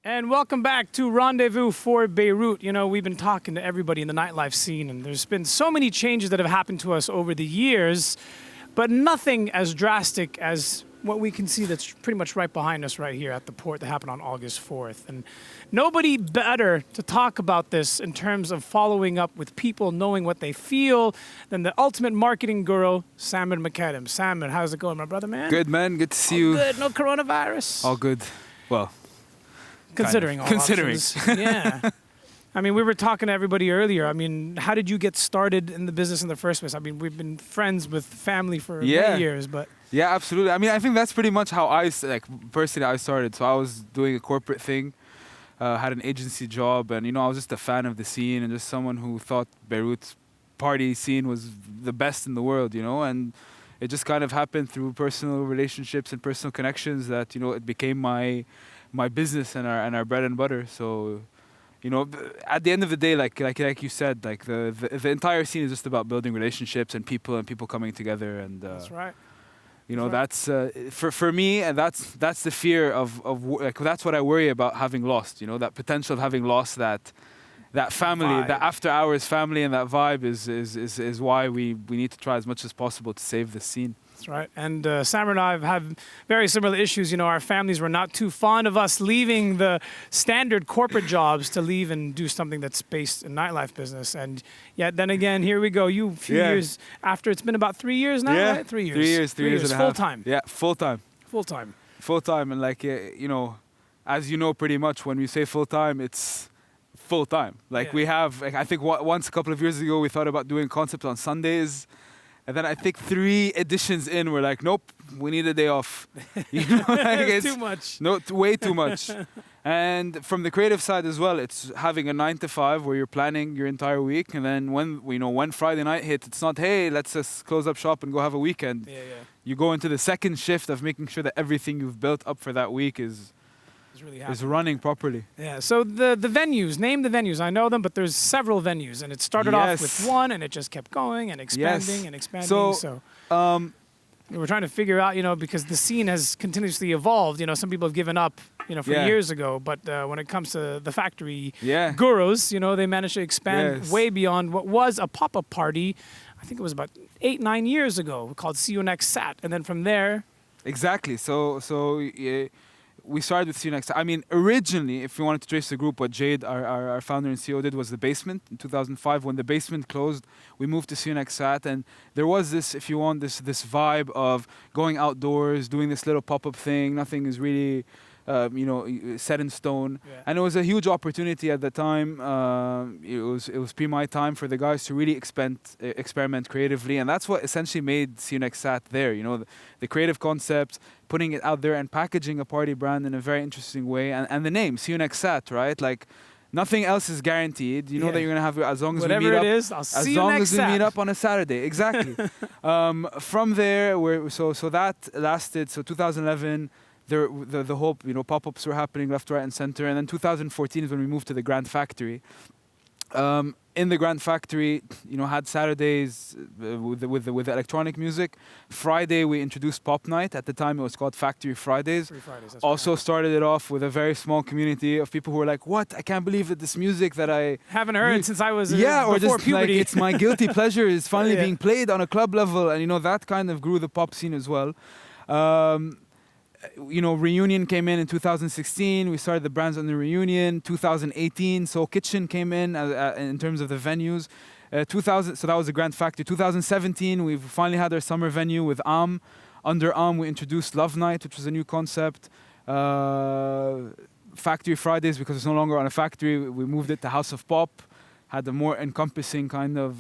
And welcome back to Rendezvous for Beirut. You know, we've been talking to everybody in the nightlife scene, and there's been so many changes that have happened to us over the years, but nothing as drastic as what we can see that's pretty much right behind us right here at the port that happened on August 4th. And nobody better to talk about this in terms of following up with people, knowing what they feel, than the ultimate marketing guru, Salman Makarem. Salman, how's it going, my brother, man? Good, man. Good to see All you. good. No coronavirus? All good. Well, considering all considering. options. Yeah. I mean, we were talking to everybody earlier. I mean, how did you get started in the business in the first place? I mean, we've been friends with family for many years, but... Yeah, absolutely. I mean, I think that's pretty much how personally I started. So I was doing a corporate thing, had an agency job, and, I was just a fan of the scene and just someone who thought Beirut's party scene was the best in the world, and it just kind of happened through personal relationships and personal connections that, it became my business and our bread and butter. So... at the end of the day, like you said, like the entire scene is just about building relationships and people coming together, and that's right. That's for me, and that's the fear of that's what I worry about having lost. That potential of having lost that family, that after hours family, and that vibe is why we need to try as much as possible to save the scene. That's right. And Sam and I have had very similar issues. Our families were not too fond of us leaving the standard corporate jobs to leave and do something that's based in nightlife business. And yet then again, here we go. You a few years after. It's been about 3 years now, right? 3 years. 3 years and a half. Full time. Yeah, full time. Full time. Full time. And as you know, pretty much when we say full time, it's full time. We have, I think once a couple of years ago, we thought about doing concepts on Sundays. And then I think 3 editions in, we're like, nope, we need a day off. It's too much. No, way too much. And from the creative side as well, it's having a 9 to 5 where you're planning your entire week. And then when Friday night hits, it's not, hey, let's just close up shop and go have a weekend. Yeah. You go into the second shift of making sure that everything you've built up for that week is running properly. Yeah, so the venues, name the venues. I know them, but there's several venues, and it started off with one, and it just kept going and expanding and expanding. So we're trying to figure out, because the scene has continuously evolved. Some people have given up, for years ago, but when it comes to the factory gurus, they managed to expand way beyond what was a pop-up party. I think it was about 8-9 years ago, called See You Next Sat, and then from there. Exactly. So we started with See You Next. I mean, originally, if you wanted to trace the group, what Jade, our founder and CEO, did was the basement in 2005. When the basement closed, we moved to See You Next Sat, and there was this, if you want, this vibe of going outdoors, doing this little pop-up thing. Nothing is really, set in stone. Yeah. And it was a huge opportunity at the time. It was pre-my time for the guys to really experiment creatively, and that's what essentially made See You Next Sat there. The creative concept, putting it out there and packaging a party brand in a very interesting way, and the name See You Next Sat, right? Like nothing else is guaranteed. You know that you're gonna have, as long as whatever we meet up, it is, I'll see you next we meet up on a Saturday. Exactly. From there, so that lasted. So 2011. The whole pop-ups were happening left, right, and center, and then 2014 is when we moved to the Grand Factory. In the Grand Factory, had Saturdays with the electronic music. Friday we introduced Pop Night. At the time it was called Factory Fridays. Also started it off with a very small community of people who were like, "What? I can't believe that this music that I haven't heard since I was or before just puberty. Like, it's my guilty pleasure is finally being played on a club level," and that kind of grew the pop scene as well. Reunion came in 2016. We started the brands on the Reunion. 2018, Soul Kitchen came in terms of the venues. 2000, so that was the Grand Factory. 2017, we finally had our summer venue with Under we introduced Love Night, which was a new concept. Factory Fridays, because it's no longer on a factory, we moved it to House of Pop. Had a more encompassing kind of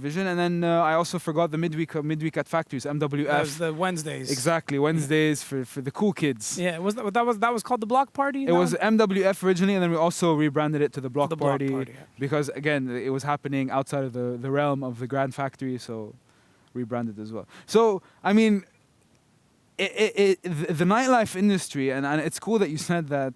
vision, and then I also forgot the midweek at factories, MWF. That was the Wednesdays. Exactly, Wednesdays for the cool kids. Yeah, that was called the Block Party. It was MWF originally, and then we also rebranded it to the Block Party, yeah. Because again it was happening outside of the realm of the Grand Factory, so rebranded as well. So I mean, the nightlife industry, and it's cool that you said that.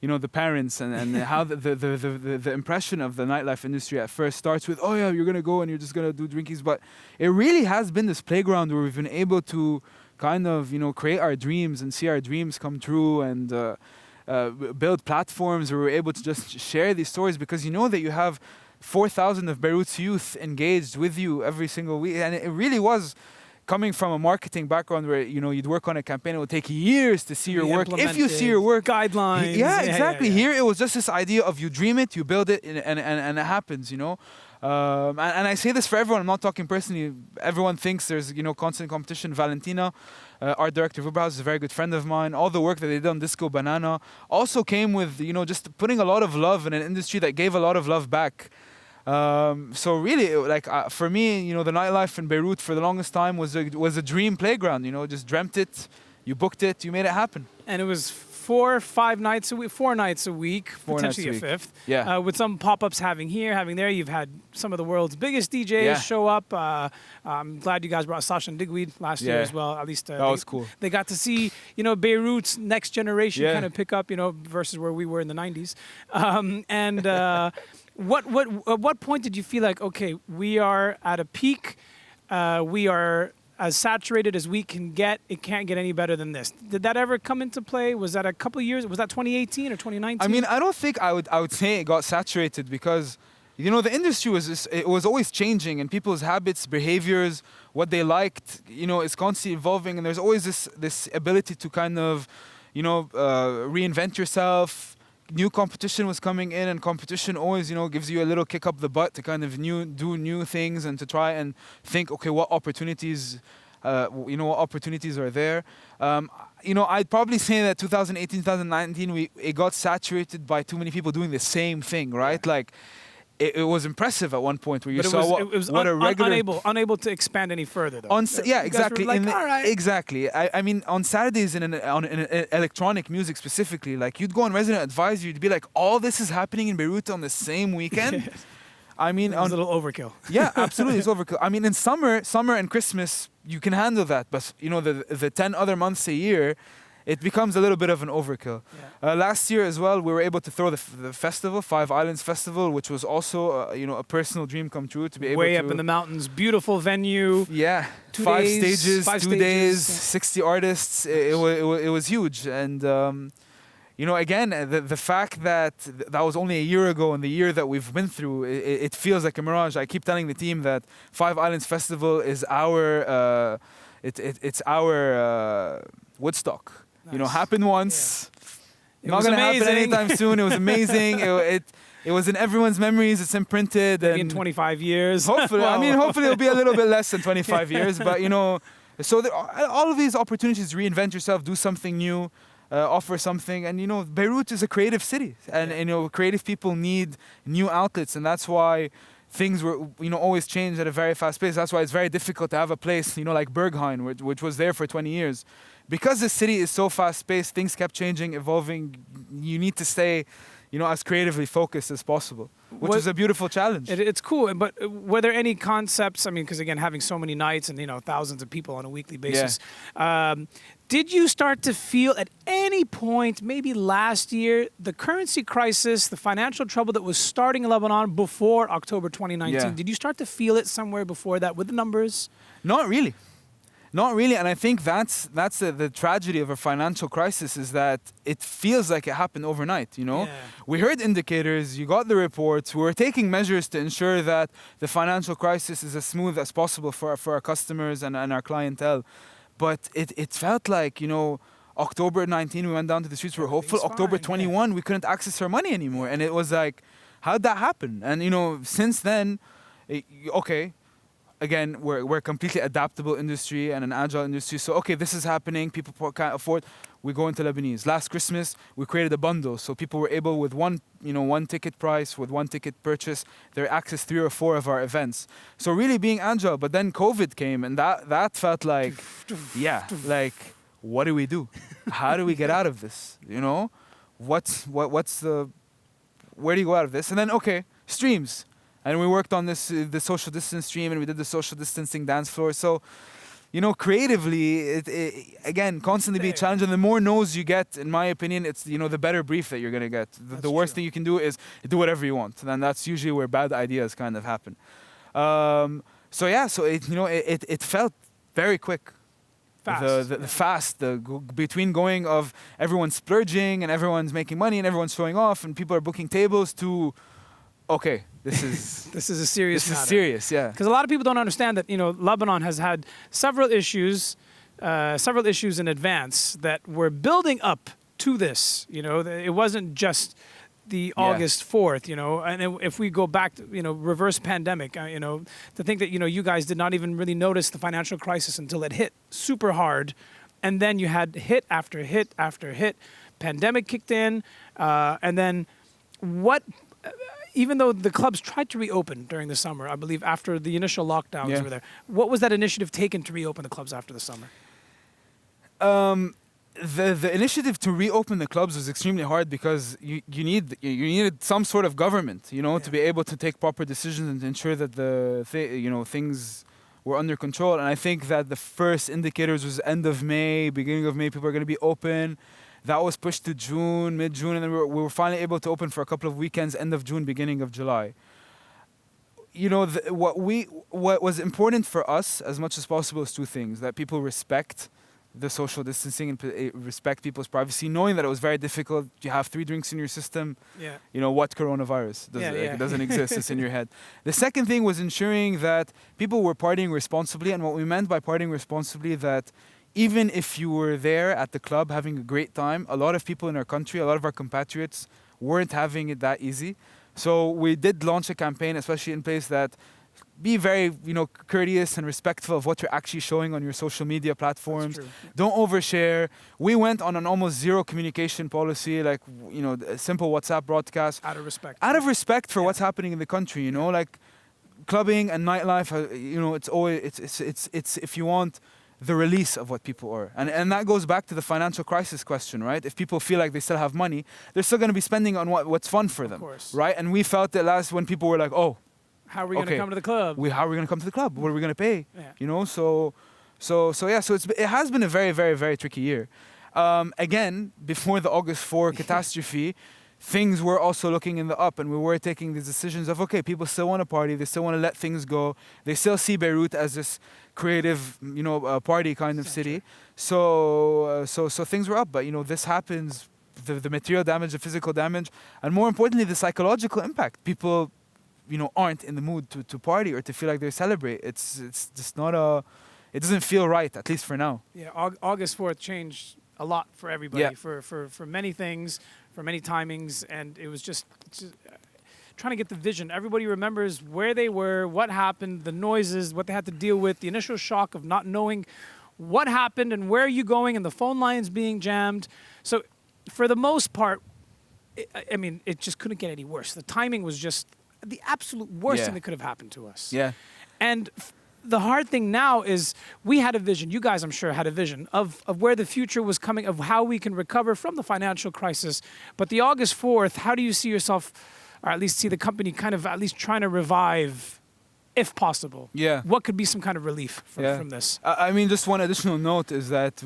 The parents and how the impression of the nightlife industry at first starts with, oh yeah, you're going to go and you're just going to do drinkies. But it really has been this playground where we've been able to kind of, create our dreams and see our dreams come true. And build platforms where we're able to just share these stories, because you know that you have 4,000 of Beirut's youth engaged with you every single week. And it really was coming from a marketing background where, you know, you'd work on a campaign, it would take years to see your work. If you see your work, guidelines. yeah, exactly. Here it was just this idea of you dream it, you build it, and it happens, you know. And I say this for everyone, I'm not talking personally. Everyone thinks there's, you know, constant competition. Valentina, art director of Uberhouse, is a very good friend of mine. All the work that they did on Disco Banana also came with, you know, just putting a lot of love in an industry that gave a lot of love back. So really, like for me, you know, the nightlife in Beirut for the longest time was a dream playground. You know, just dreamt it, you booked it, you made it happen. And it was 4 nights a week, potentially a fifth. Yeah. With some pop-ups having here, having there. You've had some of the world's biggest DJs show up. I'm glad you guys brought Sasha and Digweed last year as well. At least that was cool. They got to see, you know, Beirut's next generation kind of pick up, you know, versus where we were in the 90s. At what point did you feel like, okay, we are at a peak, we are as saturated as we can get, it can't get any better than this? Did that ever come into play? Was that a couple of years? Was that 2018 or 2019? I mean, I don't think I would say it got saturated, because, you know, the industry was always changing, and people's habits, behaviors, what they liked, you know, is constantly evolving, and there's always this ability to kind of, you know, reinvent yourself. New competition was coming in, and competition always, you know, gives you a little kick up the butt to kind of do new things and to try and think, okay, what opportunities, you know, what opportunities are there. You know, I'd probably say that 2018, 2019, it got saturated by too many people doing the same thing, right? Like, it was impressive at one point where you saw what a regular... unable to expand any further, though. Exactly. Like, all right. Exactly. I mean, on Saturdays in electronic music specifically, like, you'd go on Resident Advisor, you'd be like, all this is happening in Beirut on the same weekend? I mean... It was a little overkill. Yeah, absolutely, it's overkill. I mean, in summer and Christmas, you can handle that, but, you know, the 10 other months a year, it becomes a little bit of an overkill. Yeah. Last year as well, we were able to throw the festival, Five Islands Festival, which was also, you know, a personal dream come true to be able to... Way up in the mountains, beautiful venue. Yeah, 5 stages, 2 days, 60 artists. It was huge. And, you know, again, the fact that that was only a year ago, and the year that we've been through, it feels like a mirage. I keep telling the team that Five Islands Festival is our... it's our Woodstock. Nice. You know, happened once. Yeah. Not going to happen anytime soon. It was amazing. it was in everyone's memories. It's imprinted. Maybe in 25 years. Hopefully. I mean, hopefully it'll be a little bit less than 25 years. But, you know, so all of these opportunities, reinvent yourself, do something new, offer something. And, you know, Beirut is a creative city. And, you know, creative people need new outlets. And that's why things were, you know, always change at a very fast pace. That's why it's very difficult to have a place, you know, like Berghain, which was there for 20 years. Because the city is so fast-paced, things kept changing, evolving. You need to stay, you know, as creatively focused as possible, which is a beautiful challenge. It's cool, but were there any concepts? I mean, because again, having so many nights and, you know, thousands of people on a weekly basis, did you start to feel at any point, maybe last year, the currency crisis, the financial trouble that was starting in Lebanon before October 2019? Yeah. Did you start to feel it somewhere before that with the numbers? Not really. Not really, and I think that's the tragedy of a financial crisis, is that it feels like it happened overnight, you know? Yeah. We heard indicators, you got the reports, we were taking measures to ensure that the financial crisis is as smooth as possible for our customers and our clientele. But it felt like, you know, October 19, we went down to the streets, we were hopeful. October 21, we couldn't access our money anymore. And it was like, how'd that happen? And, you know, since then, okay, again, we're a completely adaptable industry and an agile industry. So, okay, this is happening. People can't afford. We go into Lebanese. Last Christmas, we created a bundle. So people were able, with one ticket price, with one ticket purchase, they access 3 or 4 of our events. So really being agile. But then COVID came, and that felt like, yeah, like, what do we do? How do we get out of this? You know, where do you go out of this? And then, okay, streams. And we worked on the social distance stream, and we did the social distancing dance floor. So, you know, creatively, it again, constantly be challenged. And the more no's you get, in my opinion, it's, you know, the better brief that you're going to get. The worst thing you can do is do whatever you want. And that's usually where bad ideas kind of happen. So it felt very quick. Fast, the fast, between going of everyone splurging and everyone's making money and everyone's showing off and people are booking tables to, okay, this is this is a serious this matter. is serious, yeah. Because a lot of people don't understand that, Lebanon has had several issues in advance that were building up to this. It wasn't just the August 4th, and if we go back to, reverse pandemic, to think that, you guys did not even really notice the financial crisis until it hit super hard. And then you had hit after hit after hit. Pandemic kicked in. And then even though the clubs tried to reopen during the summer, I believe after the initial lockdowns were there, what was that initiative taken to reopen the clubs after the summer? The initiative to reopen the clubs was extremely hard because you needed some sort of government, to be able to take proper decisions and to ensure that things were under control. And I think that the first indicators was end of May, beginning of May, people are going to be open. That was pushed to June, mid-June, and then we were finally able to open for a couple of weekends, end of June, beginning of July. What was important for us as much as possible is two things: that people respect the social distancing and respect people's privacy, knowing that it was very difficult. You have 3 drinks in your system. Yeah. What coronavirus? It doesn't exist. It's in your head. The second thing was ensuring that people were partying responsibly. And what we meant by partying responsibly, that even if you were there at the club having a great time, a lot of people in our country, a lot of our compatriots weren't having it that easy. So we did launch a campaign, especially in place, that be very, courteous and respectful of what you're actually showing on your social media platforms. Don't overshare. We went on an almost zero communication policy, like, a simple WhatsApp broadcast. Out of respect. Out of respect for what's happening in the country, like clubbing and nightlife, it's always, it's if you want, the release of what people are. And that goes back to the financial crisis question, right? If people feel like they still have money, they're still going to be spending on what's fun for them, right? And we felt that last when people were like, oh, how are we going to come to the club? How are we going to come to the club? What are we going to pay? Yeah. So it has been a very, very, very tricky year. Again, before the August 4 catastrophe, things were also looking in the up, and we were taking these decisions of, okay, people still want to party, they still want to let things go, they still see Beirut as this creative, party kind of city. So things were up, but this happens, the material damage, the physical damage, and more importantly, the psychological impact. People, aren't in the mood to party or to feel like they celebrate. It's just not it doesn't feel right, at least for now. Yeah, August 4th changed a lot for everybody, for many things, for many timings, and it was just trying to get the vision. Everybody remembers where they were, what happened, the noises, what they had to deal with, the initial shock of not knowing what happened and where you're going, and the phone lines being jammed. So for the most part, it just couldn't get any worse. The timing was just the absolute worst thing that could have happened to us. Yeah. And the hard thing now is we had a vision, you guys I'm sure had a vision of where the future was coming, of how we can recover from the financial crisis. But the August 4th, how do you see yourself, or at least see the company kind of at least trying to revive, if possible? Yeah. What could be some kind of relief from this? Just one additional note is that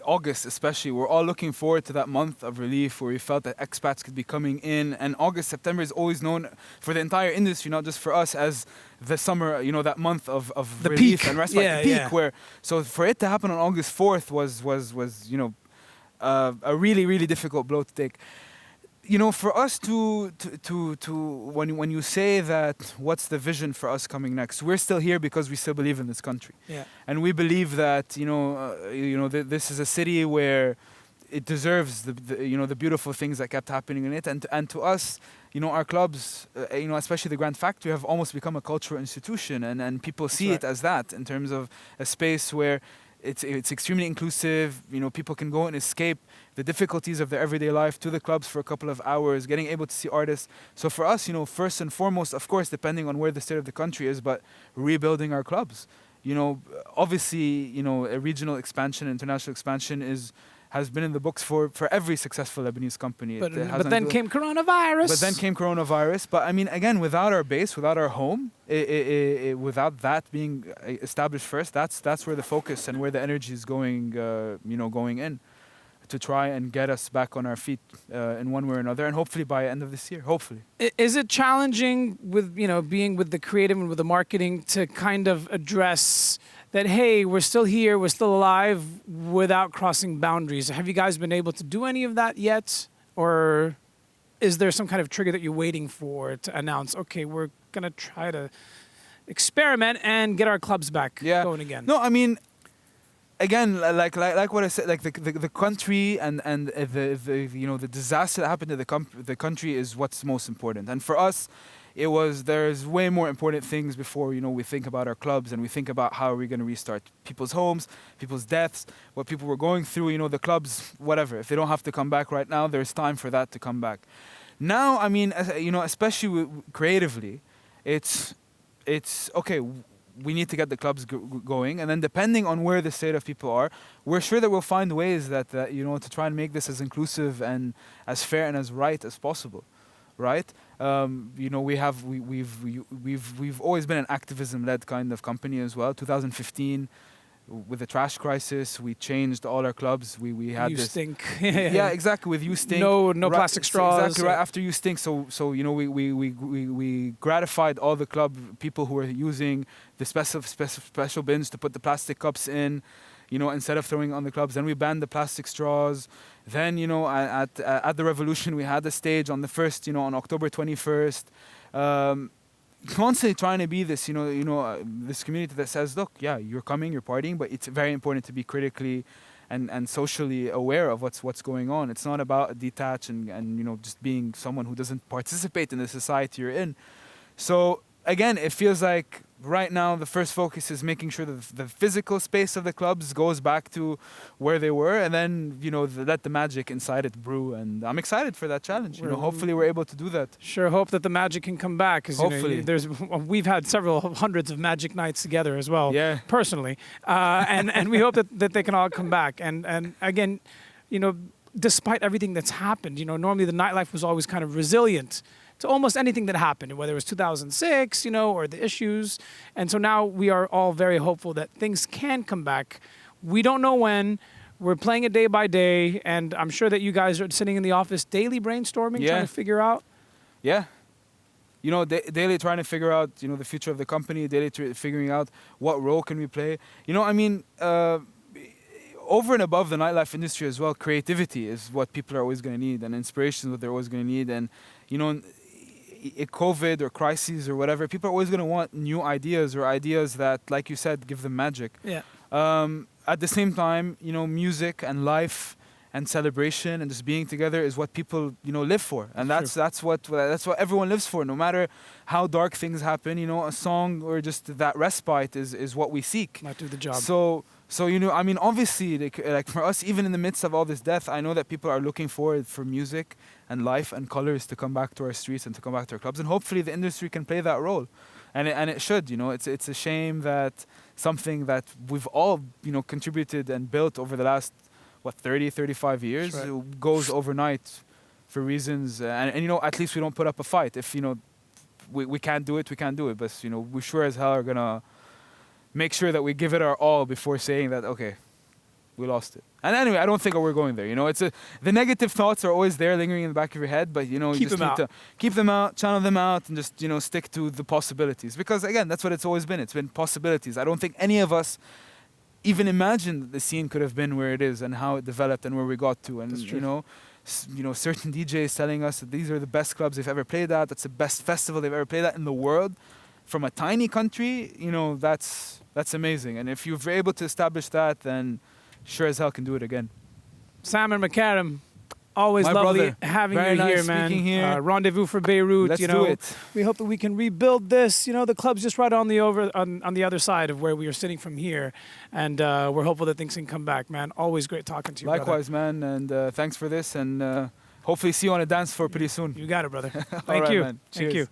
August especially, we're all looking forward to that month of relief where we felt that expats could be coming in. And August, September is always known for the entire industry, not just for us, as the summer, that month of the relief peak. And respite, the peak. Where, so for it to happen on August 4th was a really, really difficult blow to take. For us to when you say that, what's the vision for us coming next? We're still here because we still believe in this country, and we believe that this is a city where it deserves the beautiful things that kept happening in it, and to us, our clubs, especially the Grand Factory, have almost become a cultural institution, and people see it as that, in terms of a space where it's extremely inclusive. People can go and escape the difficulties of their everyday life to the clubs for a couple of hours, getting able to see artists. So for us, first and foremost, of course, depending on where the state of the country is, but rebuilding our clubs. Obviously, a regional expansion, international expansion has been in the books for every successful Lebanese company. But then came coronavirus. But again, without our base, without our home, without that being established first, that's where the focus and where the energy is going, going in, to try and get us back on our feet in one way or another, and hopefully by the end of this year, hopefully. Is it challenging with, being with the creative and with the marketing to kind of address that, hey, we're still here, we're still alive, without crossing boundaries. Have you guys been able to do any of that yet? Or is there some kind of trigger that you're waiting for to announce, okay, we're going to try to experiment and get our clubs back going again? No, I mean, again, like what I said, like the country and the disaster that happened to the country is what's most important. And for us, there's way more important things before we think about our clubs and we think about how are we going to restart people's homes, people's deaths, what people were going through. The clubs, whatever. If they don't have to come back right now, there's time for that to come back. Now, I mean, especially creatively, it's okay. We need to get the clubs going, and then depending on where the state of people are, we're sure that we'll find ways that to try and make this as inclusive and as fair and as right as possible, right? We've always been an activism-led kind of company as well. 2015, with the trash crisis, we changed all our clubs. We had You this. Stink. Yeah, exactly. With You Stink. No right, plastic straws. Exactly right after You Stink. So we gratified all the club people who were using the special bins to put the plastic cups in, instead of throwing on the clubs. Then we banned the plastic straws. Then at the Revolution we had a stage on the first, on October 21st. Constantly trying to be this, this community that says, look, yeah, you're coming, you're partying, but it's very important to be critically and socially aware of what's going on. It's not about detach and just being someone who doesn't participate in the society you're in. So again, it feels like right now the first focus is making sure that the physical space of the clubs goes back to where they were, and then let the magic inside it brew. And I'm excited for that challenge. Hopefully we're able to do that. Sure, hope that the magic can come back. Hopefully, we've had several hundreds of magic nights together as well. Yeah. Personally, and we hope that they can all come back. And again, despite everything that's happened, normally the nightlife was always kind of resilient to almost anything that happened, whether it was 2006, or the issues. And so now we are all very hopeful that things can come back. We don't know when. We're playing it day by day, and I'm sure that you guys are sitting in the office daily brainstorming, trying to figure out. Yeah. Daily trying to figure out, the future of the company, daily figuring out what role can we play. Over and above the nightlife industry as well, creativity is what people are always going to need, and inspiration is what they're always going to need. And, COVID or crises or whatever, people are always going to want new ideas or ideas that, like you said, give them magic. Yeah. At the same time, music and life and celebration and just being together is what people, live for. And that's what everyone lives for. No matter how dark things happen, a song or just that respite is what we seek. Might do the job. So obviously, like for us, even in the midst of all this death, I know that people are looking forward for music and life and colors to come back to our streets and to come back to our clubs. And hopefully the industry can play that role. And it should, It's a shame that something that we've all, contributed and built over the last, 30, 35 years goes overnight for reasons. And at least we don't put up a fight. If, we can't do it, we can't do it. But, we sure as hell are going to make sure that we give it our all before saying that, okay, we lost it. And anyway, I don't think we're going there. The negative thoughts are always there lingering in the back of your head, but you just need to keep them out, channel them out, and just stick to the possibilities. Because again, that's what it's always been. It's been possibilities. I don't think any of us even imagined that the scene could have been where it is and how it developed and where we got to. And certain DJs telling us that these are the best clubs they've ever played at. That's the best festival they've ever played at in the world. From a tiny country, that's amazing. And if you're able to establish that, then sure as hell can do it again. Sam and Makarem, always My lovely brother. having Very you nice here, man. speaking here. Rendezvous for Beirut. Let's do it. We hope that we can rebuild this. The club's just right on the other side of where we are sitting from here, and we're hopeful that things can come back, man. Always great talking to you. Likewise, brother. man, and thanks for this, and hopefully see you on a dance floor pretty soon. You got it, brother. Thank All right, you. man. Thank Cheers. you.